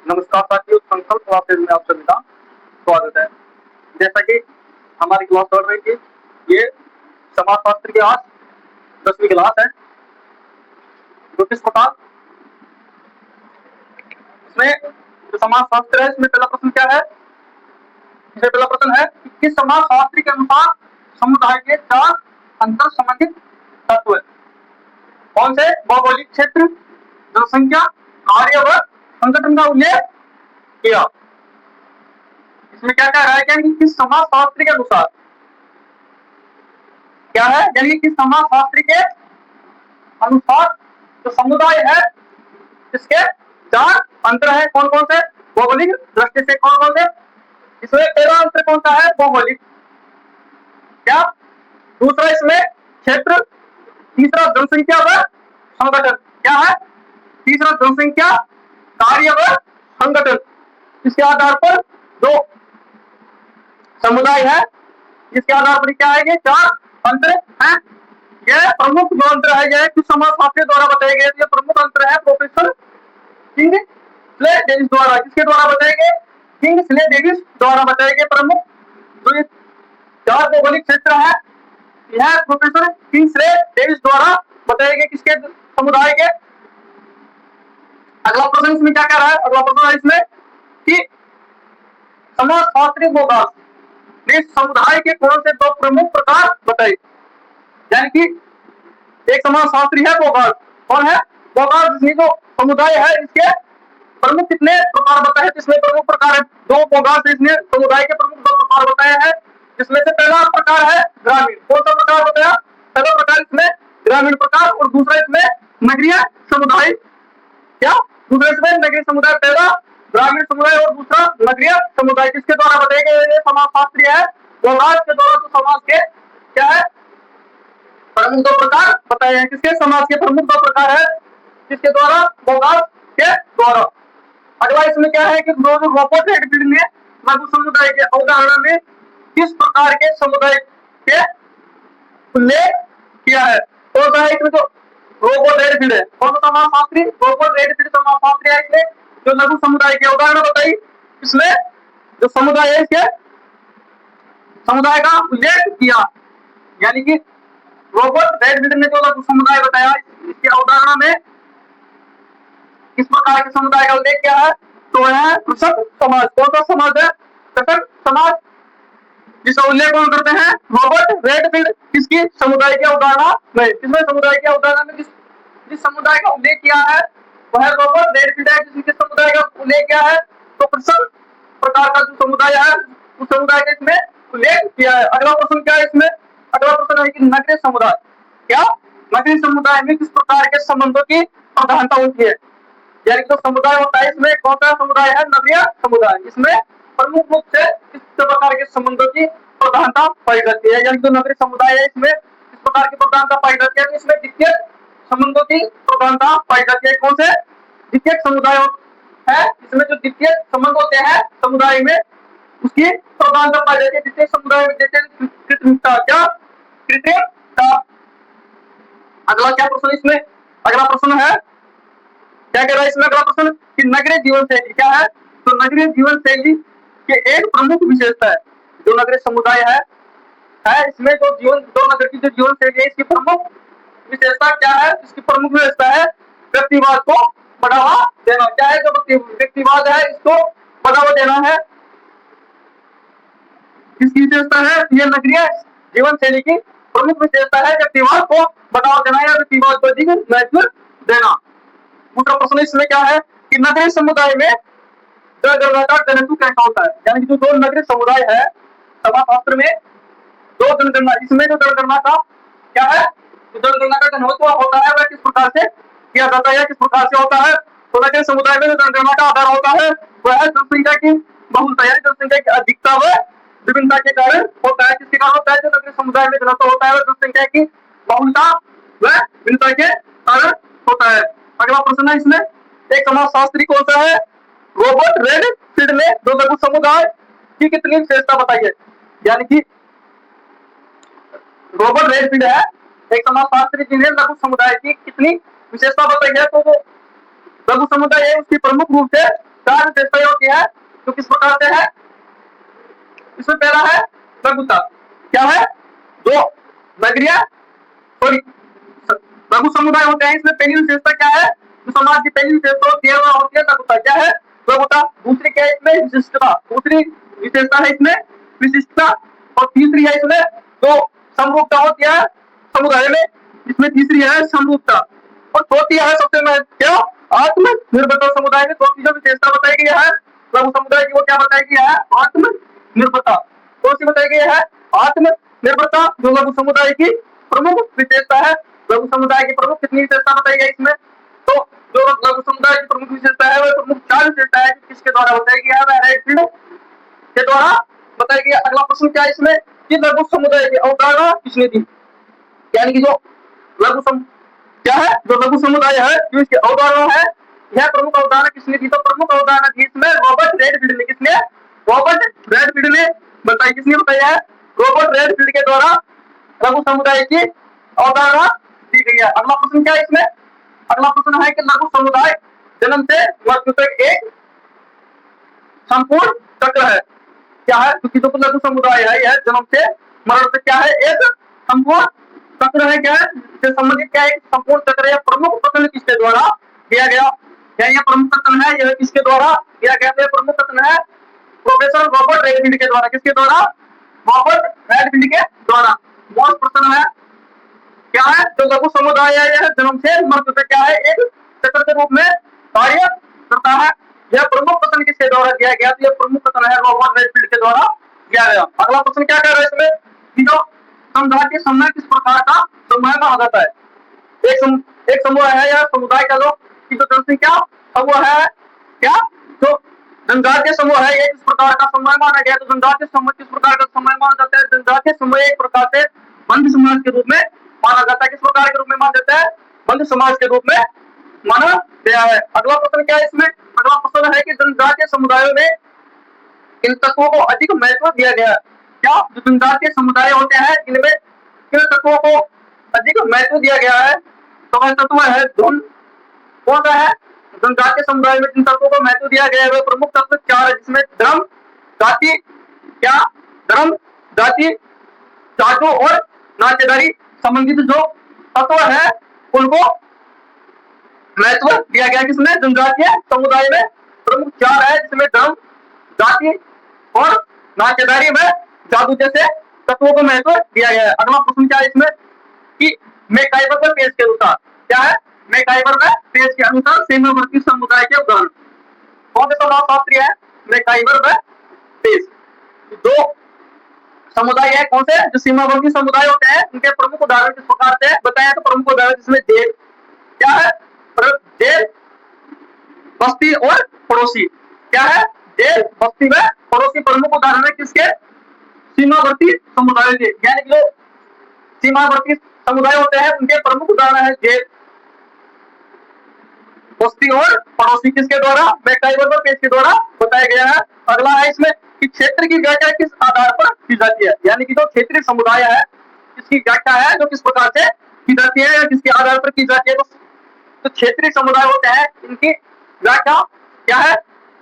नमस्कार साथियों, संकल्प क्लासेज में आप सभी का स्वागत है। जैसा कि हमारी क्लास चल रही थी, ये समाजशास्त्र की आज 10वीं क्लास है। जो किस प्रकार इसमें जो समाजशास्त्र है, इसमें पहला प्रश्न क्या है? इसमें पहला प्रश्न है कि किस समाजशास्त्री के अनुसार समुदाय के 4 अंतर संबंधित तत्व है? कौन से? भौगोलिक क्षेत्र, जनसंख्या, कार्य व संगठन का उल्लेख किया। इसमें क्या कह रहा है कि किस समाजशास्त्री के अनुसार क्या है, यानी कि किस समाजशास्त्री के अनुसार जो समुदाय है इसके 4 अंतर है। कौन कौन से? भौगोलिक दृष्टि से कौन कौन से? इसमें पहला अंतर कौन सा है? भौगोलिक। क्या? दूसरा इसमें क्षेत्र, तीसरा जनसंख्या व संगठन। क्या है? तीसरा जनसंख्या, कार्य व संगठन। इसके आधार पर जो समुदाय है इसके आधार पर क्या आएंगे? 4 अंतर है। यह प्रमुख जो अंतर है यह किस समाजशास्त्री द्वारा बताए गए? ये प्रमुख अंतर है प्रोफेसर किंग्सले डेविस द्वारा। किसके द्वारा बताए गए? किंग्सले डेविस द्वारा बताए गए प्रमुख जो 4 भौगोलिक क्षेत्र है यह प्रोफेसर किंग्सले डेविस द्वारा बताए गए किसके? समुदाय के। अगला प्रश्न इसमें क्या कह रहा है? अगला प्रश्न है इसमें कि समाजशास्त्री भूगोल ने समुदाय के कौन से 2 प्रमुख प्रकार बताए? यानी कि एक समाजशास्त्री है भूगोल। कौन है? भूगोल, जिसमें जो समुदाय है इसके प्रमुख कितने प्रकार बताए? जिसमें प्रमुख प्रकार है 2 भूगोल से इसने समुदाय के प्रमुख 2 प्रकार बताए हैं। जिसमें से पहला प्रकार है ग्रामीण। कौन सा प्रकार बताया? पहला प्रकार इसमें ग्रामीण प्रकार और दूसरा इसमें नगरीय समुदाय। क्या? दूसरे इसमें नगरीय समुदाय, पहला ग्रामीण समुदाय और दूसरा नगरीय समुदाय। किसके द्वारा बताए गए? समाजशास्त्री है भूगोल के द्वारा तो समाज के क्या है प्रमुख 2 प्रकार बताए हैं। किसके? समाज के प्रमुख 2 प्रकार है किसके द्वारा? भूगोल के द्वारा। अगला इसमें क्या है कि रॉबर्ट रेडफील्ड ने लघु समुदाय के अवधारणा में किस प्रकार के समुदाय के उल्लेख किया है? कौन सा है इसमें? जो रॉबर्ट रेडफील्ड है। कौन सा समाजशास्त्री? रॉबर्ट रेडफील्ड समाजशास्त्री है। इसने जो लघु समुदाय की अवधारणा बताई, इसमें जो समुदाय है इसके समुदाय का उल्लेख किया। यानी कि रॉबर्ट रेडफील्ड ने जो लघु समुदाय बताया इसकी अवधारणा में किस प्रकार के समुदाय का उल्लेख किया है? तो है कृषक समाज। कौन सा समाज है? कृषक समाज, जिसका उल्लेख कौन करते हैं? Robert Redfield. किसकी? समुदाय की अवधारणा में। किसमें? समुदाय की अवधारणा में जिस समुदाय का उल्लेख किया है वह रॉबर्ट रेडफील्ड है। जिसके समुदाय का उल्लेख किया है तो कृषक प्रकार का जो समुदाय है उस समुदाय का इसमें उल्लेख किया है। अगला प्रश्न क्या है इसमें? अगला प्रश्न है कि नगरीय समुदाय। क्या? नगरीय समुदाय में किस प्रकार के संबंधों की प्रधानता होती है? यानी जो समुदाय होता है इसमें कौन सा समुदाय है? नगरीय समुदाय। इसमें प्रमुख रूप से किस प्रकार के संबंधों की प्रधानता पाई जाती है? यानी जो नगरीय समुदाय है इसमें किस प्रकार की प्रधानता पाई जाती है? इसमें द्वितीय संबंधों की प्रधानता पाई जाती है। कौन से? द्वितीय समुदाय है। इसमें जो द्वितीय संबंध होते हैं समुदाय में उसकी प्रधानता पाई जाती है। द्वितीय समुदाय में जैसे कृत्रिमता। क्या? कृत्रिमता। अगला क्या प्रश्न इसमें? अगला प्रश्न है क्या कह रहा है इसमें? अगला प्रश्न कि नगरीय जीवन शैली क्या है? तो नगरीय जीवन शैली के एक प्रमुख विशेषता है जो नगरीय समुदाय है इसमें जो नगर की जो जीवन शैली है इसकी प्रमुख विशेषता क्या है? इसकी प्रमुख विशेषता है व्यक्तिवाद को बढ़ावा देना। क्या है? जो व्यक्तिवाद है इसको बढ़ावा देना है। इसकी विशेषता है ये नगरीय जीवन शैली की प्रमुख विशेषता है व्यक्तिवाद को बढ़ावा देना या व्यक्तिवाद को अधिक महत्व देना। दूसरा प्रश्न इसमें क्या है कि नगरीय समुदाय में जनगणना का घनत्व कैसा होता है? यानी कि जो 2 नगरीय समुदाय है समाजशास्त्र में 2 जनगणना, इसमें जो जनगणना का क्या है? जो जनगणना का घनत्व होता है वह किस प्रकार से किया जाता है? किस प्रकार से होता है? तो नगरीय समुदाय में जो जनगणना का आधार होता है वह है जनसंख्या की बहुलता यानी जनसंख्या की अधिकता व विभिन्नता के कारण होता है। किसके कारण होता है? जो नगरीय समुदाय में घनत्व होता है वह जनसंख्या की बहुलता व विभिन्नता के कारण होता है। अगला प्रश्न है इसमें एक समाजशास्त्री कौन सा है? रॉबर्ट रेडफील्ड ने जो लघु समुदाय की कितनी विशेषता बताई है? यानी कि रॉबर्ट रेडफील्ड है एक समाजशास्त्री जिन्हें लघु समुदाय की कितनी विशेषता बताई है? तो वो लघु समुदाय है उसकी प्रमुख रूप से चार विशेषताएं होती है जो किस प्रकार से है। इसमें पहला है लघुता। क्या है? जो नगरीय सॉरी लघु समुदाय होते हैं, इसमें पहली विशेषता क्या है? जो समाज की पहली विशेषता होती है वह होती है लघुता। क्या है? लघुता। दूसरी क्या है इसमें? विशिष्टता। दूसरी विशेषता है इसमें विशिष्टता। और तीसरी है इसमें जो समरूपता होती है समुदाय में, इसमें तीसरी है समरूपता। और चौथी है सबसे महत्व क्या? आत्मनिर्भरता। समुदाय में चौथी जो विशेषता बताई गई है लघु समुदाय की, वो क्या बताई गई है? आत्मनिर्भरता। कौन सी बताई गई है? आत्मनिर्भरता जो लघु समुदाय की प्रमुख विशेषता है। लघु समुदाय की प्रमुख कितनी विशेषता बताई गई इसमें? तो जो लघु समुदाय की प्रमुख विशेषता है वह प्रमुख चार विशेषता है किसके द्वारा बताई गई है? राइटफील्ड के द्वारा बताई गई है। अगला प्रश्न क्या है इसमें कि लघु समुदाय की अवधारणा किसने दी? यानी कि जो लघु क्या है? जो लघु समुदाय है जो इसकी अवधारणा है, यह प्रमुख अवधारणा किसने दी? तो प्रमुख अवधारणा दी इसमें रॉबर्ट रेडफील्ड ने। किसने? रॉबर्ट रेडफील्ड ने बताई। किसने बताया है? रॉबर्ट रेडफील्ड के द्वारा लघु समुदाय की अवधारणा दी गई है। अगला प्रश्न क्या है इसमें? अगला प्रश्न है कि लघु समुदाय जन्म से मृत्यु तक एक संपूर्ण चक्र है। क्या है? क्योंकि जो लघु समुदाय है यह जन्म से मरण तक क्या है? एक संपूर्ण चक्र है। क्या है? इससे संबंधित क्या है? संपूर्ण चक्र है। प्रमुख कथन किसके द्वारा दिया गया? क्या यह प्रमुख कथन है? यह किसके द्वारा दिया गया? तो प्रमुख कथन है प्रोफेसर रॉबर्ट रेडफील्ड के द्वारा। किसके द्वारा? रॉबर्ट रेडफील्ड के द्वारा। बहुत प्रश्न है क्या है? जो लघु समुदाय है यह जन्म से मृत्यु तक क्या है? एक चक्र के रूप में कार्य करता है। यह प्रमुख कथन किसके द्वारा दिया गया? तो यह प्रमुख कथन है रॉबर्ट रेडफील्ड के द्वारा दिया गया। अगला प्रश्न क्या कह रहा है इसमें कि जो समुदाय के समय किस प्रकार का समूह कहा जाता है? एक समूह है या समुदाय का लोग की जो जनसंख्या समूह है, क्या जो जनजातीय समूह है ये किस प्रकार का समूह माना गया? तो जनजातीय समूह किस प्रकार का समूह माना जाता है? जनजातीय समूह एक प्रकार से बंद समाज के रूप में माना जाता है। किस प्रकार के रूप में माना जाता है? बंद समाज के रूप में माना गया है। अगला प्रश्न क्या है इसमें? अगला प्रश्न है कि जनजातीय समुदायों में इन तत्वों को अधिक महत्व दिया गया है। क्या जो जनजातीय समुदाय होते हैं इनमें किन तत्वों को अधिक महत्व दिया गया है? तो वह तत्व है धुन। कौन सा है? जनजातीय समुदाय में जिन तत्वों को महत्व दिया गया है वे प्रमुख तत्व चार है, जिसमें धर्म, जाति, क्या धर्म, जाति, जातों और नातेदारी संबंधित जो तत्व है उनको महत्व दिया गया। किसमें? जनजातीय समुदाय में प्रमुख चार है, जिसमें धर्म, जाति और नातेदारी में जादू जैसे तत्वों को महत्व दिया गया है। अगला प्रश्न क्या है इसमें कि मैकाइवर पेज के अनुसार क्या है? मैकाइवर पेज के अनुसार सीमावर्ती समुदाय के उदाहरण कौन से समाजशास्त्री है? MacIver page. दो समुदाय है कौन से? जो सीमावर्ती समुदाय होते हैं उनके प्रमुख उदाहरण किस प्रकार से बताया? तो प्रमुख उदाहरण जिसमें जेल, क्या है? जेल, बस्ती और पड़ोसी। क्या है? जेल, बस्ती में पड़ोसी प्रमुख उदाहरण है किसके? सीमावर्ती समुदाय के। यानी कि जो सीमावर्ती समुदाय होते हैं उनके प्रमुख उदाहरण है जेल, बस्ती और पड़ोसी। किसके द्वारा? मैकाइवर पेज के द्वारा बताया गया है। अगला है इसमें कि क्षेत्र की व्याख्या किस आधार पर की जाती है? यानी कि जो क्षेत्रीय समुदाय है इसकी व्याख्या है जो किस प्रकार से की जाती है या किसके आधार पर की जाती है? तो क्षेत्रीय समुदाय होते हैं इनकी व्याख्या क्या है?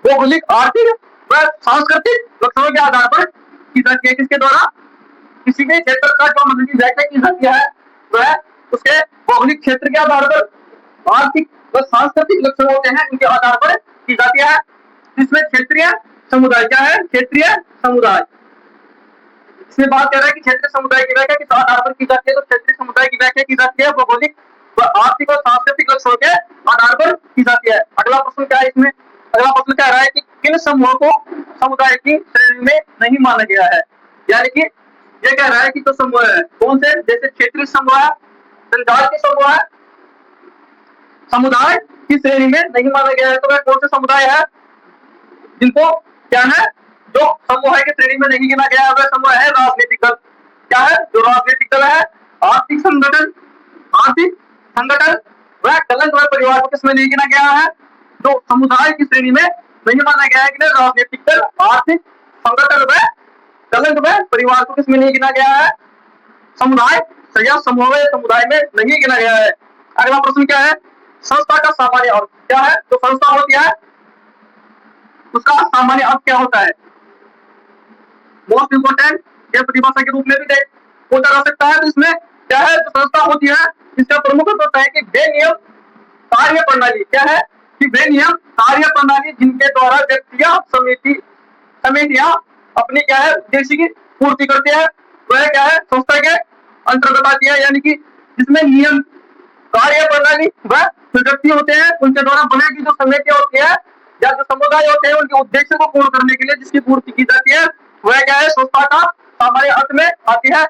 भौगोलिक, आर्थिक व सांस्कृतिक लक्षणों के आधार पर की जाती है। किसके द्वारा? किसी भी क्षेत्र का जो मतलब की व्याख्या की जाती है वह उसके भौगोलिक क्षेत्र के आधार पर, आर्थिक व सांस्कृतिक लक्षण होते हैं इनके आधार पर की जाती है। इसमें क्षेत्रीय समुदाय क्या है? क्षेत्रीय समुदाय इसमें बात कर रहा है कि क्षेत्रीय समुदाय की व्याख्या किस आधार पर की जाती है? तो क्षेत्रीय समुदाय की व्याख्या की जाती है भौगोलिक व आर्थिक और सांस्कृतिक लक्षणों के आधार पर की जाती है। अगला प्रश्न क्या है इसमें? अगला प्रश्न कह रहा है कि किन समूहों को समुदाय की श्रेणी में नहीं माना गया है? यानी कि ये कह रहा है कि जो समूह है कौन से? जैसे क्षेत्रीय समूह है, जनजातीय समूह है, समुदाय की श्रेणी में नहीं माना गया है। तो वह कौन से समुदाय है जिनको क्या है? जो समूह की श्रेणी में नहीं गिना गया है वह समूह है राजनीतिक दल। क्या है? जो राजनीतिक दल है, आर्थिक संगठन वह कलंक व परिवार को किसमें नहीं गिना गया है? जो समुदाय की श्रेणी में नहीं माना गया है कि राजनीतिक दल, आर्थिक संगठन व कलंक व परिवार को किसमें नहीं गिना गया है? समुदाय या समूह समुदाय में नहीं गिना गया है। अगला प्रश्न क्या है? संस्था का सामान्य अर्थ क्या है? तो संस्था होती है उसका सामान्य अर्थ क्या होता है? मोस्ट इंपोर्टेंट ये परिभाषा के रूप में भी पूछा जा सकता है। तो इसमें क्या है, जो संस्था होती है इसका प्रमुख अर्थ होता है कि वे नियम कार्य प्रणाली, क्या है कि वे नियम कार्य प्रणाली जिनके द्वारा व्यक्तियां समितियां अपनी क्या है उद्देश्य की पूर्ति करते हैं, वह क्या है संस्था के अंतर्गत आती है। यानी कि जिसमें नियम कार्य प्रणाली व व्यक्ति होते हैं उनके द्वारा बनाई गई जो समितियां होती है या जो समुदाय होते हैं उनके उद्देश्य को पूर्ण करने के लिए जिसकी पूर्ति की जाती है, वह क्या है संस्था का सामान्य अर्थ में आती है।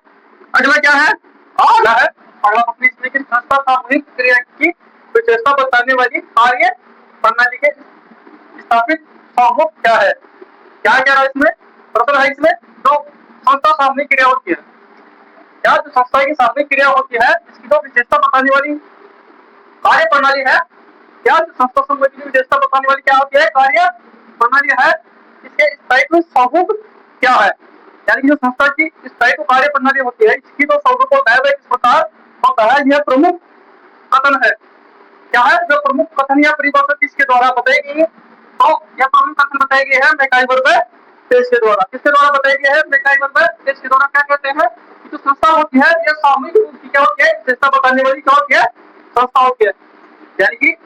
अगला क्या है, अगला प्रश्न इसमें कि संस्था सामूहिक क्रिया की विशेषता बताने वाली कार्य प्रणाली के स्थापित स्वरूप क्या है? क्या कह रहा है इसमें? प्रश्न है इसमें जो संस्था सामूहिक क्रिया होती है, क्या जो संस्था की सामूहिक क्रिया होती है इसकी जो विशेषता बताने वाली कार्य प्रणाली है, क्या जो संस्था संबंधी की विशेषता बताने वाली क्या होती है? कार्य प्रणाली है। इसके स्थायित्व स्वरूप क्या है? यानी जो संस्था की स्थायित्व कार्य प्रणाली होती है इसकी जो स्वरूप होता है वह किस प्रकार होता है? यह प्रमुख कथन है। क्या है जो प्रमुख कथन या परिभाषा किसके द्वारा बताई गई है? तो यह प्रमुख कथन बताई गई है मैकाइवर व पेज के द्वारा। किसके द्वारा बताई गई है? मैकाइवर व पेज के द्वारा। क्या कहते हैं कि जो संस्था होती है यह सामूहिक रूप की क्या होती है विशेषता बताने वाली क्या होती है संस्था होती है। यानी कि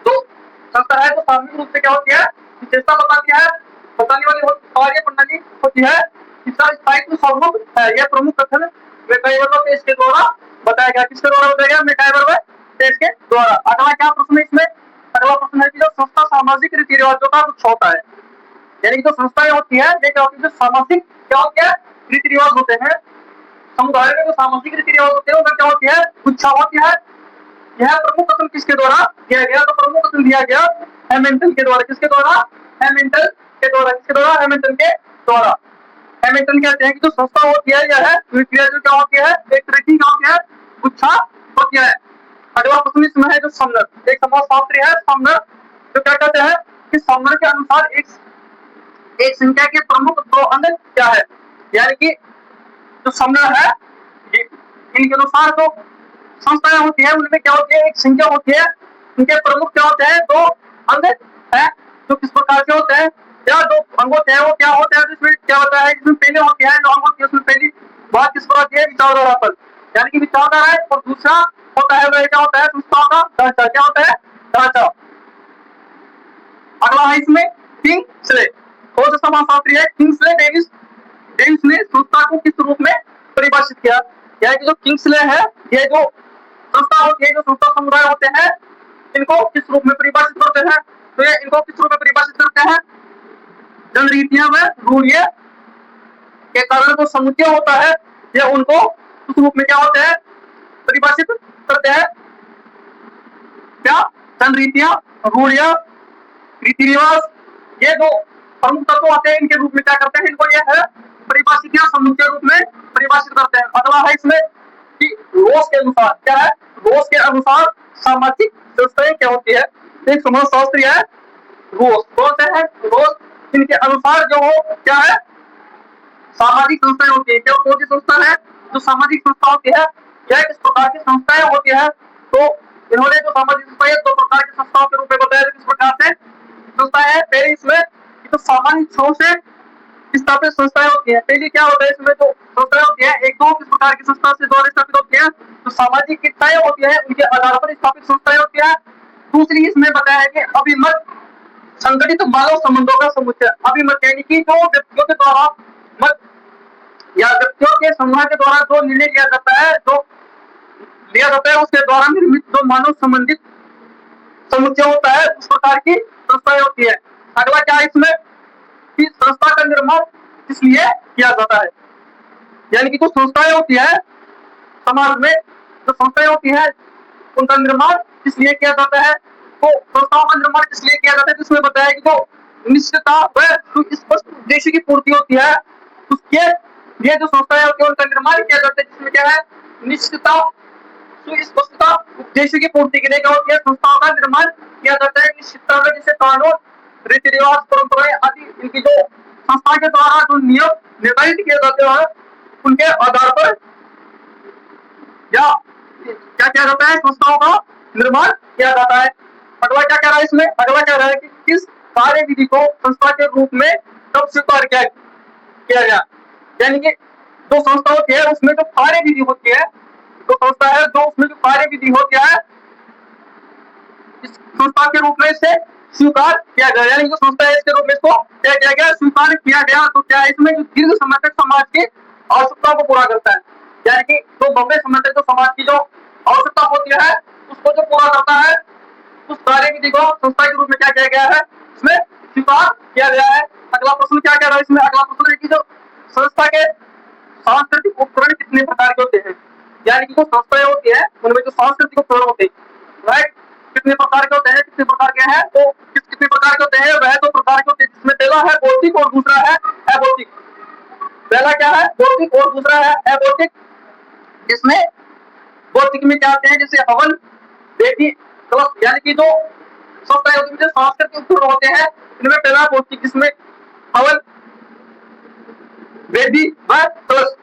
जो संस्था है तो सामूहिक रूप से क्या होती है विशेषता बताने वाली कार्य प्रणाली होती है, इसका स्थायित्व स्वरूप है। यह प्रमुख कथन मैकाइवर व पेज के द्वारा बताया गया। किसके द्वारा बताया गया? मैकाइवर व पेज के द्वारा। अगला क्या प्रश्न है इसमें? अगला प्रश्न है कि जो संस्था सामाजिक रीति रिवाजों का कुछ होता है, यानी जो संस्थाएं होती है ये क्या होती है जो सामाजिक क्या होती है रीति रिवाज होते हैं, समुदाय में जो सामाजिक रीति रिवाज होते हैं उनका क्या होती है गुच्छा होती है। यह प्रमुख कथन किसके द्वारा दिया गया? तो प्रमुख कथन दिया गया हैमिल्टन के द्वारा। किसके द्वारा? हैमिल्टन के द्वारा। किसके द्वारा? हैमिल्टन के द्वारा। हैमिल्टन कहते हैं कि जो संस्था होती है यह रीति रिवाज क्या होती है एक रीति क्या होती है गुच्छा होती है। अगला प्रश्न इसमें है जो समनर, एक समाजशास्त्री है समनर, जो क्या कहते हैं कि समनर के अनुसार एक संख्या के प्रमुख दो अंग क्या है? यानी कि जो समनर है इनके अनुसार जो संस्थाएं होती है उनमें क्या होती है एक संख्या होती है, उनके प्रमुख क्या होते हैं दो अंग है जो किस प्रकार के होते हैं या दो अंग होते हैं वो क्या होते हैं जिसमें क्या होता है जिसमें पहले होती है जो अंग होती है उसमें पहली बात किस प्रकार की है विचारधारा, यानी कि विचारधारा है, और दूसरा होता है वह क्या होता है संस्था का ढांचा। क्या होता है? ढांचा। अगला है इसमें किंग्सले, कौन सा समाजशास्त्री है? किंग्सले डेविस ने संस्था को किस रूप में परिभाषित किया? यानी कि जो किंग्सले है ये जो संस्था होती है जो संस्था समुदाय होते हैं इनको किस रूप में परिभाषित करते हैं? तो ये इनको किस रूप में परिभाषित करते हैं? जनरीतियां व रूढ़ियां के कारण जो समुच्चय होता है ये उनको उस रूप में क्या होते हैं परिभाषित करते हैं। क्या? जनरीतियां, रूढ़ियां, रीति रिवाज, ये जो प्रमुख तत्व होते हैं इनके रूप में क्या करते हैं? इनको ये है परिभाषित या समुच्चय रूप में परिभाषित करते हैं। अगला है इसमें कि रोज के अनुसार क्या है? रोज के अनुसार सामाजिक संस्थाएं क्या होती है? एक समाजशास्त्री है रोज, कौन से है रोज, इनके अनुसार जो हो क्या है सामाजिक संस्थाएं होती है। क्या कौन सी संस्था है? जो सामाजिक संस्था होती है यह किस प्रकार की संस्थाएं होती है? तो इन्होंने जो सामाजिक संस्थाएं दो प्रकार की संस्थाओं के रूप में बताया किस प्रकार से संस्था है। पहले इसमें तो सामाजिक छोर से स्थापित संस्थाएं होती है। पहली क्या होता है इसमें जो संस्थाएं होती है एक दो किस प्रकार की संस्था से द्वारा स्थापित होती है तो सामाजिक इकाइयां होती है उनके आधार पर स्थापित संस्थाएं होती है। दूसरी इसमें बताया है कि अभिमत संगठित मानव संबंधों का समुच्चय। अभिमत यानी कि जो व्यक्तियों के द्वारा मत या व्यक्तियों के समूह के द्वारा जो निर्णय लिया जाता है उसके द्वारा निर्मित जो मानव संबंधित समुच्चय होता है उस प्रकार की संस्थाएं होती है। अगला क्या है इसमें कि संस्था का निर्माण इसलिए किया जाता है, यानी कि जो संस्थाएं होती है समाज में जो संस्थाएं होती है उनका निर्माण इसलिए किया जाता है। तो संस्थाओं का निर्माण इसलिए किया जाता है जिसमें बताया कि जो निश्चितता व स्पष्ट उद्देश्य की पूर्ति होती है उसके लिए जो संस्थाएं होती है उनका निर्माण किया जाता है जिसमें क्या है निश्चितता सुस्पष्टता उद्देश्य की पूर्ति के लिए क्या होती है संस्थाओं का निर्माण किया जाता है। निश्चितता में जैसे कानून रीति रिवाज परंपराएं आदि इनकी जो संस्था के द्वारा जो नियम निर्धारित किए जाते हैं उनके आधार पर या क्या किया जाता है संस्थाओं का निर्माण किया जाता है। अगला क्या कह रहा है इसमें? अगला कह रहा है कि किस कार्यविधि को संस्था के रूप में कब स्वीकार किया गया? यानी कि जो संस्था होती है उसमें जो कार्यविधि होती है, जो संस्था है जो उसमें जो कार्यविधि होती है इस संस्था के रूप में इसे स्वीकार किया गया, यानी जो संस्था है इसके रूप में इसको क्या किया गया? स्वीकार किया गया। तो क्या इसमें जो दीर्घ समय तक समाज की आवश्यकताओं को पूरा करता है, यानी कि जो लंबे समय तक जो समाज की जो आवश्यकता होती है उसको जो पूरा करता है, उस कार्यविधि को संस्था के रूप में क्या किया गया है? इसमें स्वीकार किया गया है। अगला प्रश्न क्या कह रहा है इसमें? अगला प्रश्न है कि जो संस्था के सांस्कृतिक उपकरण कितने प्रकार के होते हैं, यानी कि जो संस्थाएं होती है उनमें जो सांस्कृतिक उपकरण होते हैं, राइट, कितने प्रकार के होते हैं? कितने प्रकार के हैं? तो कितने प्रकार के होते हैं? वह दो प्रकार के होते हैं, जिसमें पहला है भौतिक और दूसरा है अभौतिक। पहला क्या है? भौतिक और दूसरा है अभौतिक। जिसमें भौतिक में क्या होते हैं? जैसे हवन, वेदी, कलश, यानी कि जो संस्थाएं होती है सांस्कृतिक उपकरण होते हैं, इनमें पहला भौतिक, जिसमें हवन, वेदी व कलश,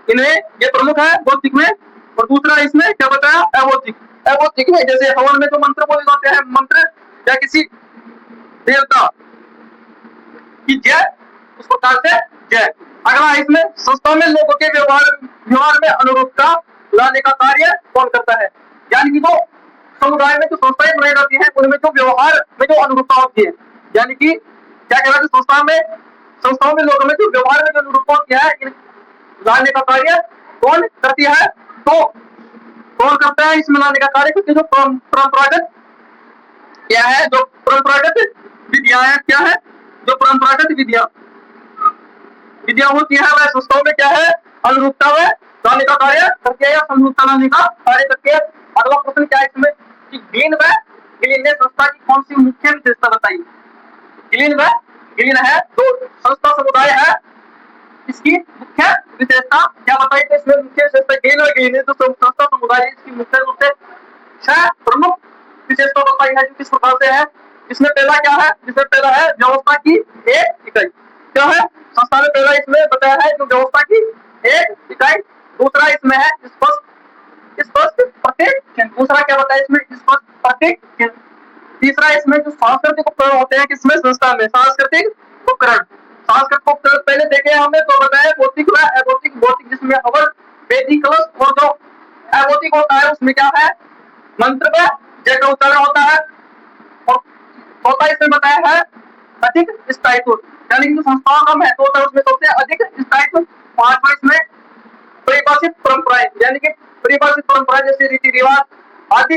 इनमें ये प्रमुख है भौतिक में। और दूसरा इसमें क्या बताया? अभौतिक। अभौतिक में जैसे हवन में जो मंत्र बोले जाते हैं, मंत्र या किसी देवता की जय, उस प्रकार से जय। अगला इसमें संस्था में लोगों के व्यवहार में अनुरूपता लाने का कार्य कौन करता है, यानी कि जो समुदाय में जो संस्थाएं बनाई जाती हैं उनमें जो व्यवहार में जो अनुरूपता होती है, यानी कि क्या कह रहा है? संस्थाओं में लोगों में जो व्यवहार में जो अनुरूपता होती है लाने का कार्य कौन करती है? तो कौन करता है इसमें लाने का कार्य? क्योंकि जो परंपरागत क्या है, जो परंपरागत विधियां है, क्या है? जो परंपरागत विधियां होती है वह संस्थाओं में क्या है? अनुरूपता में लाने का कार्य करती है या समरूपता लाने का कार्य करती है। अगला प्रश्न क्या है इसमें कि ग्लीन व ग्लीन ने संस्था की कौन सी मुख्य विशेषता बताई? ग्लीन है जो संस्था समुदाय है, इसकी मुख्य विशेषता क्या बताई? तो इसमें मुख्य विशेषता ग्लीन है जो संस्था समुदाय, इसकी मुख्य रूप से 6 प्रमुख विशेषता बताई है, जो किस प्रकार से है। इसमें पहला क्या है? जिसमें पहला है व्यवस्था की एक इकाई। क्या है? संस्था ने पहला इसमें बताया है जो व्यवस्था की एक इकाई। दूसरा इसमें है स्पष्ट प्रत्येक चिन्ह। दूसरा क्या बताया इसमें? स्पष्ट प्रत्येक चिन्ह। तीसरा इसमें जो सांस्कृतिक उपकरण होते हैं किसमें? संस्था में सांस्कृतिक उपकरण। सांस्कृतिक उपकरण पहले देखे हमने तो बताया भौतिक व अभौतिक। भौतिक जिसमें हवन, वेदी, कलश, और जो अभौतिक होता है उसमें क्या है? मंत्र व जय का उच्चारण होता है। और चौथा इसमें बताया है अधिक स्थायित्व, यानी कि जो संस्थाओं का महत्व होता है उसमें सबसे अधिक स्थायित्व। पांचवा इसमें परिभाषित परंपराएं, यानी कि परिभाषित परंपराएं जैसे रीति रिवाज आदि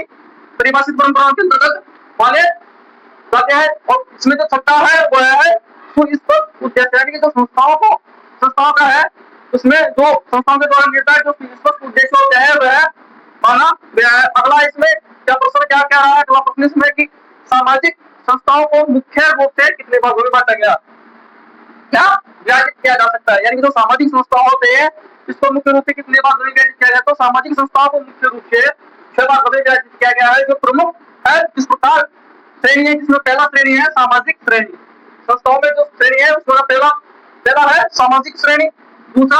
परिभाषित परंपराओं के अंतर्गत माने जाते हैं। और इसमें जो छठा है वो है सुस्पष्ट उद्देश्य, यानी कि जो संस्थाओं का है उसमें जो संस्थाओं के द्वारा निर्धारित जो सुस्पष्ट उद्देश्य होते हैं वह माना गया है। अगला इसमें क्या प्रश्न क्या कह रहा है? अगला प्रश्न इसमें कि सामाजिक संस्थाओं को मुख्य रूप से कितने भागों में बांटा गया, क्या विभाजित किया जा सकता है? यानी कि जो सामाजिक संस्था होते हैं इसको मुख्य रूप से कितने भागों में विभाजित किया गया? तो सामाजिक संस्थाओं को मुख्य रूप से 6 भागों में विभाजित किया गया है, जो प्रमुख है इस प्रकार श्रेणी है, जिसमें पहला श्रेणी है सामाजिक श्रेणी। संस्थाओं में जो श्रेणी है उसमें पहला है सामाजिक श्रेणी, दूसरा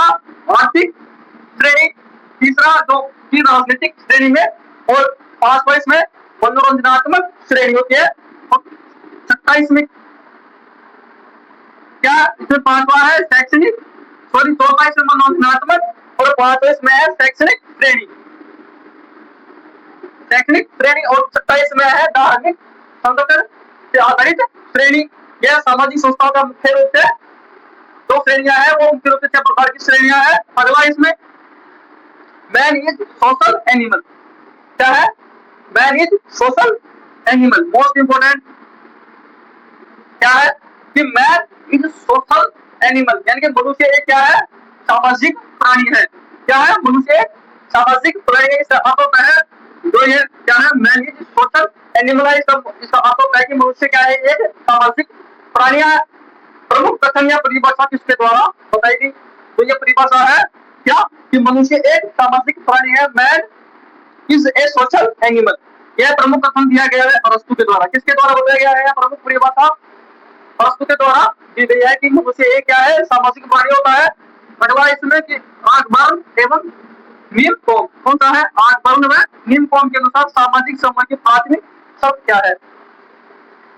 आर्थिक श्रेणी, तीसरा जो की राजनीतिक श्रेणी में, और पांचवा इसमें मनोरंजनात्मक श्रेणी होती है। और 27 में क्या इसमें पांचवा है शैक्षणिक, चौथा इसमें मनोरंजनात्मक, और पांचवा इसमें है शैक्षणिक श्रेणी। और 27 में है धार्मिक संगठन से आधारित श्रेणी। यह सामाजिक संस्थाओं का मुख्य रूप से दो श्रेणियां हैं, वो मुख्य रूप से 6 प्रकार की श्रेणियां हैं। अगला इसमें मैन इज सोशल एनिमल। क्या है? Man is social animal. Most important क्या है कि मैन इज सोशल एनिमल, यानी कि मनुष्य एक क्या है? सामाजिक प्राणी है। क्या है? मनुष्य एक सामाजिक प्राणी। इसका अर्थ होता है जो ये क्या है? मैन इज सोशल एनिमल है। इसका अर्थ होता है कि मनुष्य क्या है? एक सामाजिक प्राणी है। प्रमुख कथन या परिभाषा किसके द्वारा बताई गई? तो ये परिभाषा है क्या कि मनुष्य एक सामाजिक प्राणी है। Man is a social animal. यह प्रमुख कथन दिया गया है अरस्तु के द्वारा। किसके द्वारा बताया गया है? प्रमुख परिभाषा अरस्तु के द्वारा दी गई है कि मनुष्य एक क्या है? सामाजिक प्राणी होता है। अगला इसमें कि आठ वर्ण एवं निम्न कौम कौन सा है? आठ वर्ण व निम्न कौम के अनुसार सामाजिक समूह की प्राथमिक शब्द क्या है?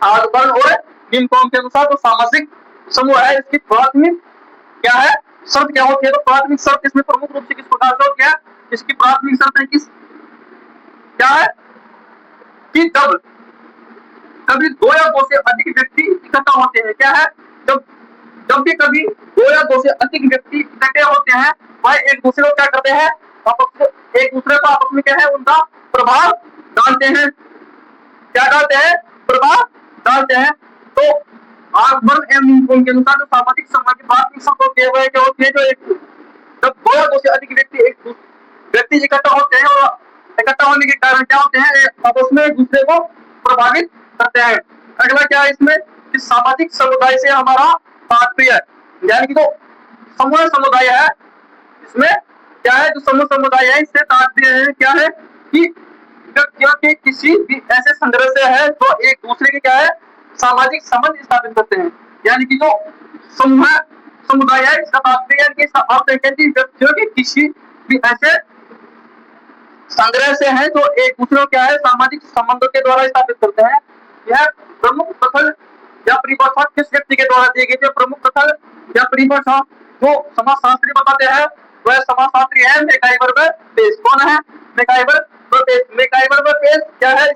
आदि वर्ण और निम्न कॉम के अनुसार जो सामाजिक समूह है इसकी प्राथमिक क्या है, शर्त क्या होती है? तो प्राथमिक शर्त इसमें प्रमुख रूप से किस प्रकार से होती है? इसकी प्राथमिक शर्त है किस क्या है कि जब कभी दो या दो से अधिक व्यक्ति इकट्ठा होते हैं, क्या है, जब जब भी कभी दो या दो से अधिक व्यक्ति इकट्ठे होते हैं वह एक दूसरे को क्या करते हैं, एक दूसरे को आपस में क्या है उनका प्रभाव डालते हैं, क्या डालते हैं, प्रभाव डालते हैं। तो आगमन एवं नियमों के अनुसार जो सामाजिक समाज की प्राथमिक शर्त होती है वह क्या होती है, जो एक जब दो या दो से अधिक व्यक्ति इकट्ठा होते हैं और इकट्ठा होने के कारण क्या होते हैं, आपस में एक दूसरे को प्रभावित करते हैं। अगला क्या है इसमें कि सामाजिक समुदाय से हमारा तात्पर्य है, यानी कि जो समूह समुदाय है इसमें क्या है, जो समूह समुदाय है इससे तात्पर्य है क्या है कि व्यक्तियों के किसी भी ऐसे संग्रह से है जो एक दूसरे के क्या है सामाजिक संबंध स्थापित करते हैं। यानी कि जो समूह समुदाय है इसका तात्पर्य है कि व्यक्तियों के किसी भी ऐसे संग्रह से है जो एक दूसरे को क्या है सामाजिक संबंधों के द्वारा स्थापित करते हैं। यह प्रमुख कथन या परिभाषा किस व्यक्ति के द्वारा दी गई थी? प्रमुख कथन या परिभाषा जो समाजशास्त्री बताते हैं वह समाजशास्त्री है मैकआइवर बेस। कौन है? मैकआइवर बेस। मैकआइवर बेस क्या है?